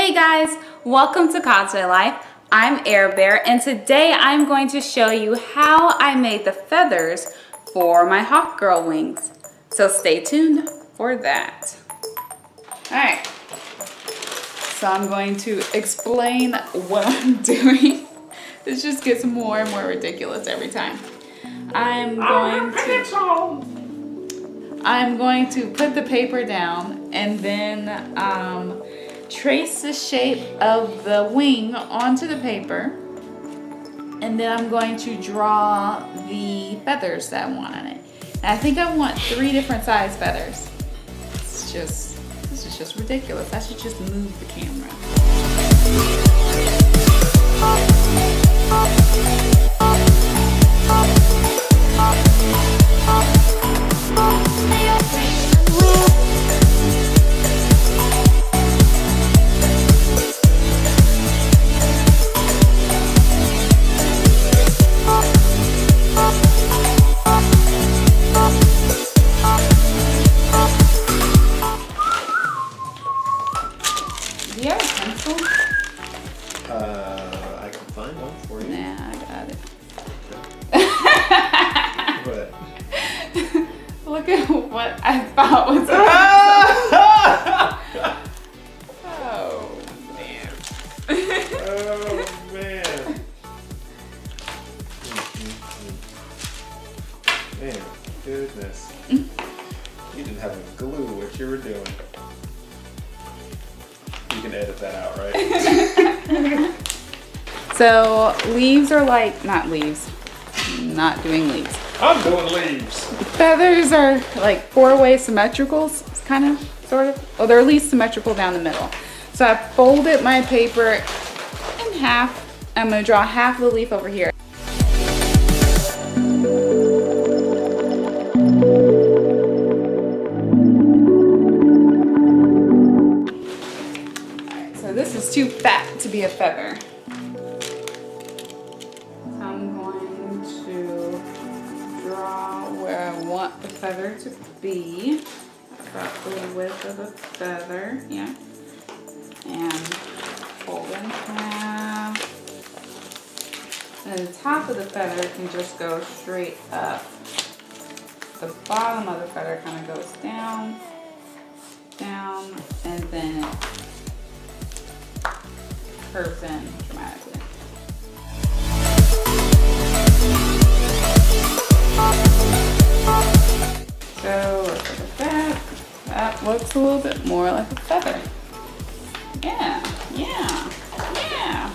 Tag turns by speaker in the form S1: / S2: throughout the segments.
S1: Hey guys, welcome to Cosplay Life. I'm Air Bear and today I'm going to show you how I made the feathers for my Hawk Girl wings. So stay tuned for that. Alright, so I'm going to explain what I'm doing. This just gets more and more ridiculous every time. I'm going to put the paper down and then trace the shape of the wing onto the paper, and then I'm going to draw the feathers that I want on it. And I think I want 3 different size feathers. This is just ridiculous. I should just move the camera. Do you have a pencil?
S2: I can find one for you.
S1: Nah, I got it.
S2: What?
S1: Look at what I thought was Oh, man.
S2: Oh, man. Man, goodness. You didn't have a clue what you were doing. You can edit that out, right?
S1: So leaves are like, not leaves, not doing leaves.
S2: I'm doing leaves.
S1: Feathers are like 4-way symmetricals, kind of, sort of. Well, they're at least symmetrical down the middle. So I folded my paper in half. I'm gonna draw half of the leaf over here. Alright, so this is too fat to be a feather. Where I want the feather to be, about the width of the feather, yeah, and fold in half. And the top of the feather can just go straight up. The bottom of the feather kind of goes down, down, and then it curves in dramatically. So let's look at that. That looks a little bit more like a feather. Yeah, yeah, yeah.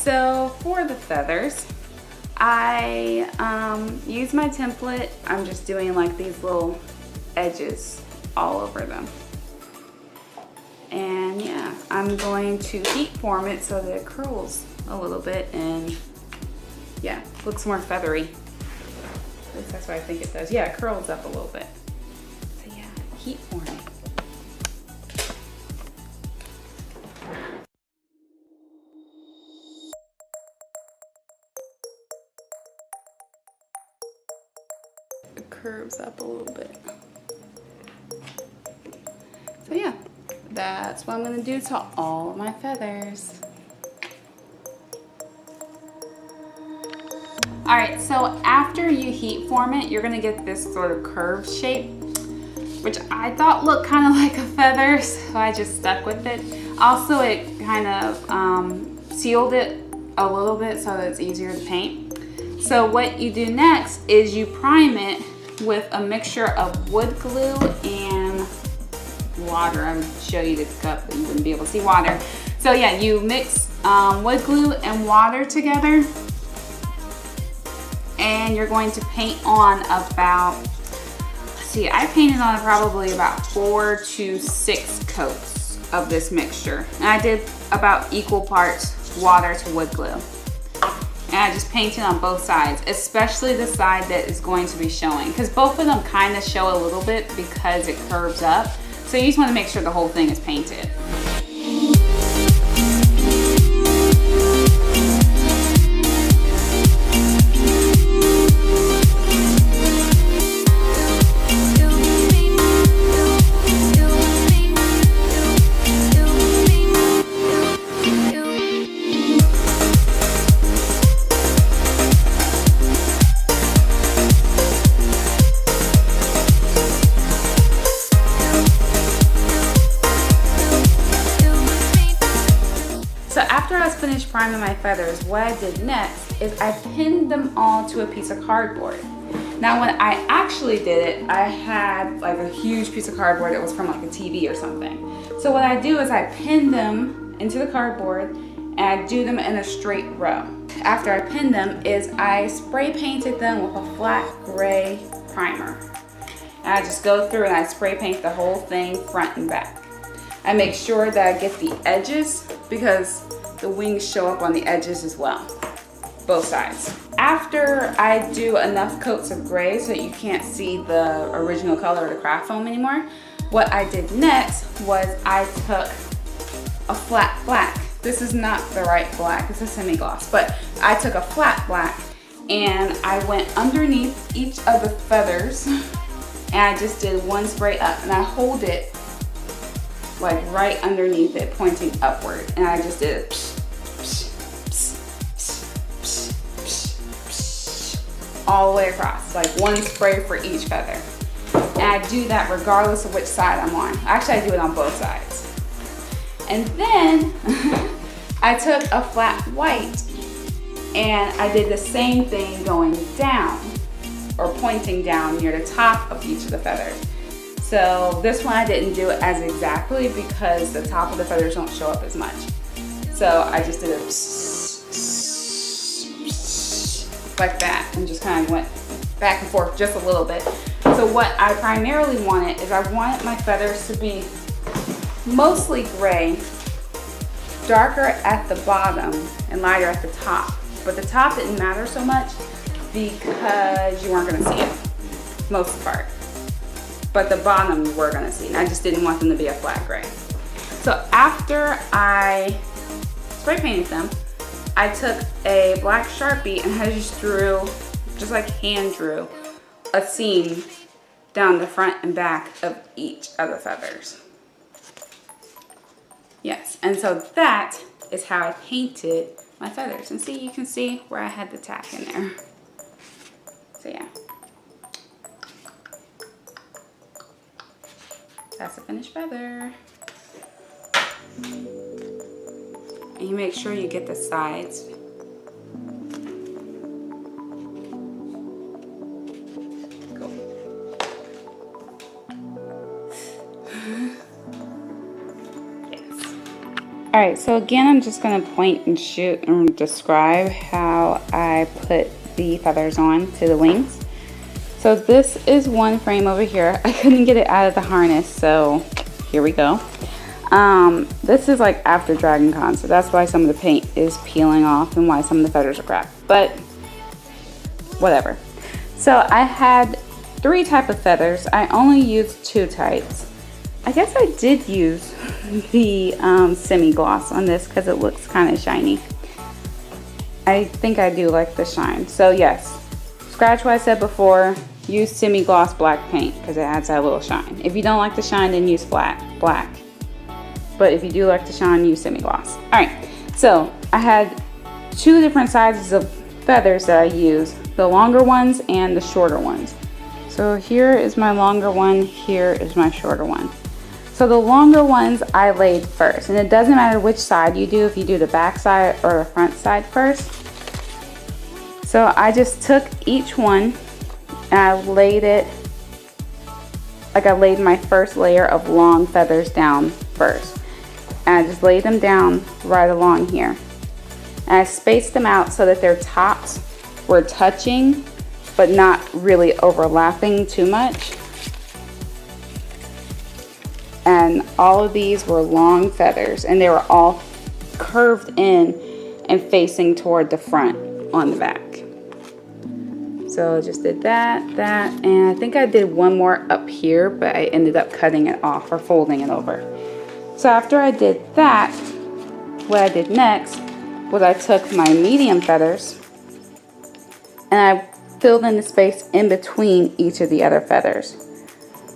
S1: So for the feathers, I use my template. I'm just doing like these little edges all over them. And yeah, I'm going to heat form it so that it curls a little bit and yeah, looks more feathery. At least that's what I think it does. Yeah, it curls up a little bit. So yeah, heat form it. It curves up a little bit. So yeah, that's what I'm gonna do to all of my feathers. All right, so after you heat form it, you're gonna get this sort of curved shape, which I thought looked kind of like a feather, so I just stuck with it. Also, it kind of sealed it a little bit so that it's easier to paint. So what you do next is you prime it with a mixture of wood glue and water. I would show you the cup, but you wouldn't be able to see water. So yeah, you mix wood glue and water together, and you're going to paint on about, let's see, I painted on probably about 4 to 6 coats of this mixture. And I did about equal parts water to wood glue. And I just painted on both sides, especially the side that is going to be showing, because both of them kind of show a little bit because it curves up. So you just want to make sure the whole thing is painted. So after I was finished priming my feathers, what I did next is I pinned them all to a piece of cardboard. Now when I actually did it, I had like a huge piece of cardboard that was from like a TV or something. So what I do is I pin them into the cardboard and I do them in a straight row. After I pinned them is I spray painted them with a flat gray primer. And I just go through and I spray paint the whole thing front and back. I make sure that I get the edges because the wings show up on the edges as well, both sides. After I do enough coats of gray so that you can't see the original color of the craft foam anymore, what I did next was I took a flat black. This is not the right black, it's a semi-gloss, but I took a flat black and I went underneath each of the feathers and I just did one spray up and I hold it like right underneath it, pointing upward. And I just did it all the way across, like one spray for each feather. And I do that regardless of which side I'm on. Actually, I do it on both sides. And then I took a flat white and I did the same thing going down or pointing down near the top of each of the feathers. So this one I didn't do it as exactly because the top of the feathers don't show up as much. So I just did it like that and just kind of went back and forth just a little bit. So what I primarily wanted is I wanted my feathers to be mostly gray, darker at the bottom and lighter at the top. But the top didn't matter so much because you weren't going to see it most of the part. But the bottom you were gonna see, and I just didn't want them to be a flat gray. So after I spray painted them, I took a black Sharpie and I just drew, just like hand drew, a seam down the front and back of each of the feathers. Yes, and so that is how I painted my feathers. And see, you can see where I had the tack in there. So yeah. That's a finished feather. And you make sure you get the sides. Cool. Yes. All right, so again, I'm just gonna point and shoot and describe how I put the feathers on to the wings. So this is one frame over here. I couldn't get it out of the harness, so here we go. This is like after Dragon Con, so that's why some of the paint is peeling off and why some of the feathers are cracked, but whatever. So I had 3 types of feathers. I only used 2 types. I guess I did use the semi-gloss on this because it looks kind of shiny. I think I do like the shine. So yes, scratch what I said before. Use semi-gloss black paint because it adds that little shine. If you don't like the shine, then use flat black. But if you do like the shine, use semi-gloss. All right, so I had 2 different sizes of feathers that I used, the longer ones and the shorter ones. So here is my longer one, here is my shorter one. So the longer ones I laid first, and it doesn't matter which side you do, if you do the back side or the front side first. So I just took each one and I laid it, like I laid my first layer of long feathers down first. And I just laid them down right along here. And I spaced them out so that their tops were touching, but not really overlapping too much. And all of these were long feathers, and they were all curved in and facing toward the front on the back. So I just did that, and I think I did one more up here, but I ended up cutting it off or folding it over. So after I did that, what I did next was I took my medium feathers and I filled in the space in between each of the other feathers.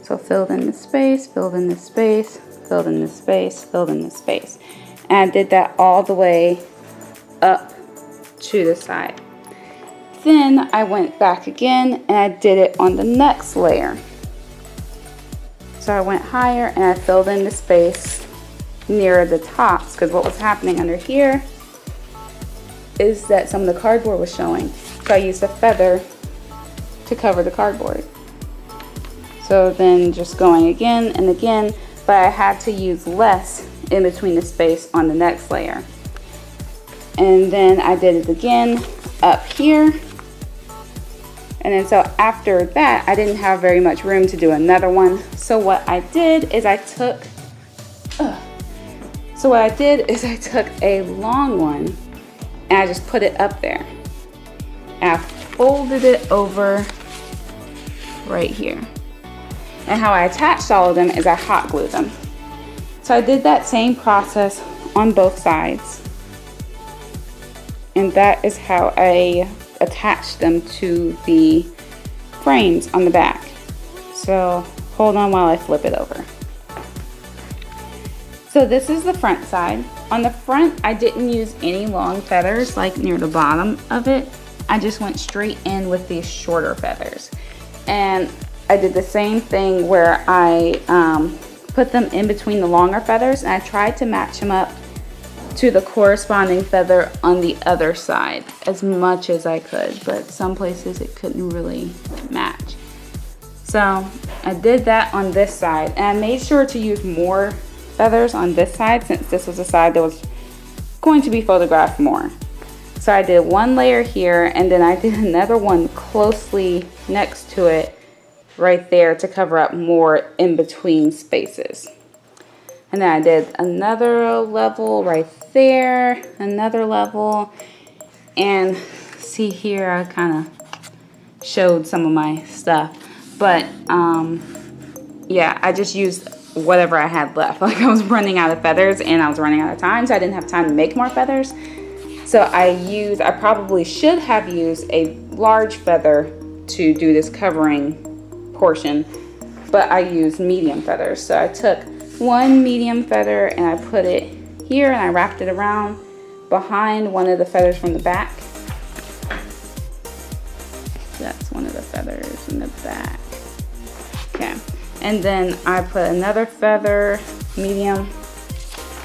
S1: So filled in the space, filled in the space, filled in the space, filled in the space. And I did that all the way up to the side. Then I went back again and I did it on the next layer. So I went higher and I filled in the space near the tops, because what was happening under here is that some of the cardboard was showing. So I used a feather to cover the cardboard. So then just going again and again, but I had to use less in between the space on the next layer. And then I did it again up here. And then so after that, I didn't have very much room to do another one. So what I did is I took a long one and I just put it up there. And I folded it over right here. And how I attached all of them is I hot glued them. So I did that same process on both sides. And that is how I attached them to the frames on the back. So hold on while I flip it over. So this is the front side. On the front, I didn't use any long feathers like near the bottom of it. I just went straight in with these shorter feathers. And I did the same thing where I put them in between the longer feathers, and I tried to match them up to the corresponding feather on the other side as much as I could, but some places it couldn't really match. So I did that on this side, and I made sure to use more feathers on this side since this was the side that was going to be photographed more. So I did one layer here, and then I did another one closely next to it right there to cover up more in between spaces. And then I did another level right there, another level, and see here I kind of showed some of my stuff, but yeah, I just used whatever I had left. Like I was running out of feathers and I was running out of time, so I didn't have time to make more feathers. So I probably should have used a large feather to do this covering portion, but I used medium feathers. So I took one medium feather and I put it here and I wrapped it around behind one of the feathers from the back. So that's one of the feathers in the back. Okay, and then I put another feather, medium.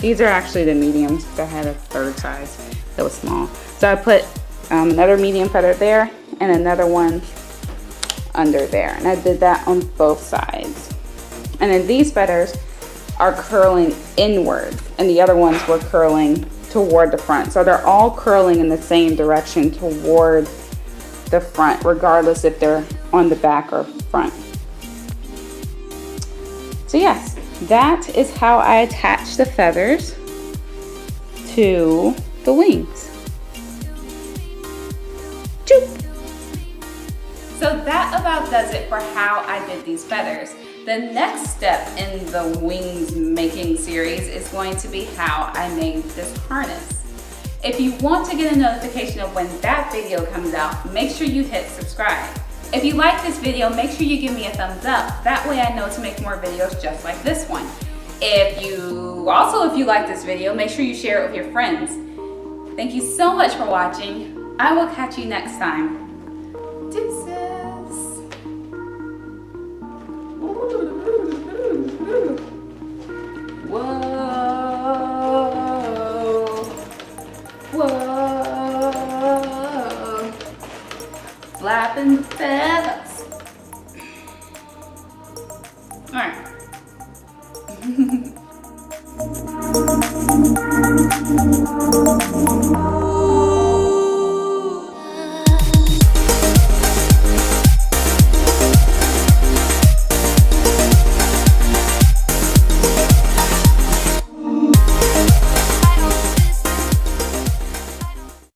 S1: These are actually the mediums because I had a third size that was small. So I put another medium feather there and another one under there, and I did that on both sides. And then these feathers are curling inward and the other ones were curling toward the front. So they're all curling in the same direction toward the front, regardless if they're on the back or front. So yes, that is how I attach the feathers to the wings. Choop. So that about does it for how I did these feathers. The next step in the wings making series is going to be how I made this harness. If you want to get a notification of when that video comes out, make sure you hit subscribe. If you like this video, make sure you give me a thumbs up. That way I know to make more videos just like this one. If you like this video, make sure you share it with your friends. Thank you so much for watching. I will catch you next time. Deuces. Flapping the feathers. All right.